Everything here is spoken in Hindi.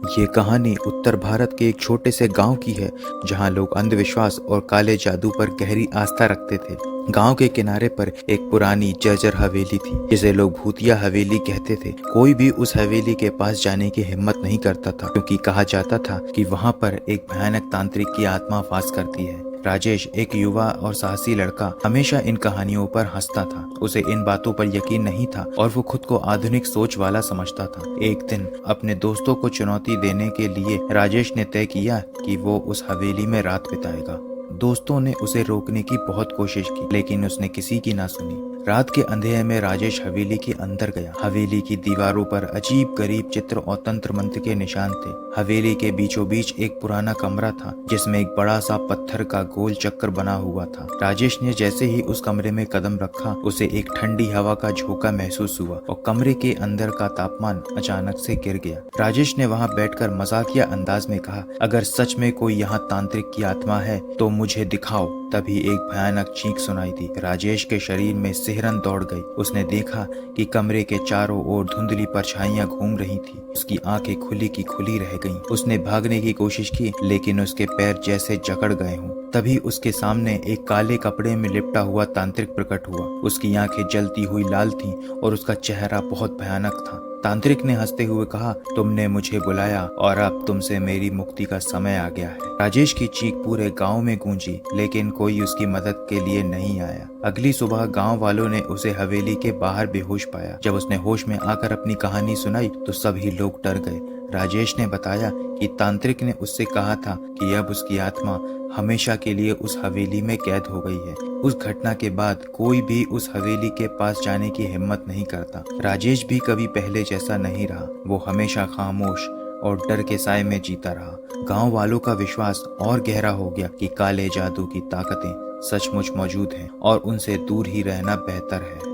ये कहानी उत्तर भारत के एक छोटे से गांव की है, जहां लोग अंधविश्वास और काले जादू पर गहरी आस्था रखते थे। गांव के किनारे पर एक पुरानी जर्जर हवेली थी, जिसे लोग भूतिया हवेली कहते थे। कोई भी उस हवेली के पास जाने की हिम्मत नहीं करता था, क्योंकि कहा जाता था कि वहां पर एक भयानक तांत्रिक की आत्मा वास करती है। राजेश एक युवा और साहसी लड़का हमेशा इन कहानियों पर हंसता था। उसे इन बातों पर यकीन नहीं था और वो खुद को आधुनिक सोच वाला समझता था। एक दिन अपने दोस्तों को चुनौती देने के लिए राजेश ने तय किया कि वो उस हवेली में रात बिताएगा। दोस्तों ने उसे रोकने की बहुत कोशिश की, लेकिन उसने किसी की ना सुनी। रात के अंधेरे में राजेश हवेली के अंदर गया। हवेली की दीवारों पर अजीब गरीब चित्र और तंत्र मंत्र के निशान थे। हवेली के बीचों बीच एक पुराना कमरा था, जिसमें एक बड़ा सा पत्थर का गोल चक्कर बना हुआ था। राजेश ने जैसे ही उस कमरे में कदम रखा, उसे एक ठंडी हवा का झोंका महसूस हुआ और कमरे के अंदर का तापमान अचानक से गिर गया। राजेश ने वहां बैठकर मजाकिया अंदाज में कहा, अगर सच में कोई यहाँ तांत्रिक की आत्मा है तो मुझे दिखाओ। तभी एक भयानक चीख सुनाई दी। राजेश के शरीर में सिहरन दौड़ गई। उसने देखा कि कमरे के चारों ओर धुंधली परछाइयां घूम रही थी। उसकी आंखें खुली की खुली रह गईं। उसने भागने की कोशिश की, लेकिन उसके पैर जैसे जकड़ गए हों। तभी उसके सामने एक काले कपड़े में लिपटा हुआ तांत्रिक प्रकट हुआ। उसकी आंखें जलती हुई लाल थीं और उसका चेहरा बहुत भयानक था। तांत्रिक ने हंसते हुए कहा, तुमने मुझे बुलाया और अब तुमसे मेरी मुक्ति का समय आ गया है। राजेश की चीख पूरे गांव में गूंजी, लेकिन कोई उसकी मदद के लिए नहीं आया। अगली सुबह गांव वालों ने उसे हवेली के बाहर बेहोश पाया। जब उसने होश में आकर अपनी कहानी सुनाई तो सभी लोग डर गए। राजेश ने बताया कि तांत्रिक ने उससे कहा था कि अब उसकी आत्मा हमेशा के लिए उस हवेली में कैद हो गई है। उस घटना के बाद कोई भी उस हवेली के पास जाने की हिम्मत नहीं करता। राजेश भी कभी पहले जैसा नहीं रहा। वो हमेशा खामोश और डर के साए में जीता रहा। गांव वालों का विश्वास और गहरा हो गया कि काले जादू की ताकतें सचमुच मौजूद हैं और उनसे दूर ही रहना बेहतर है।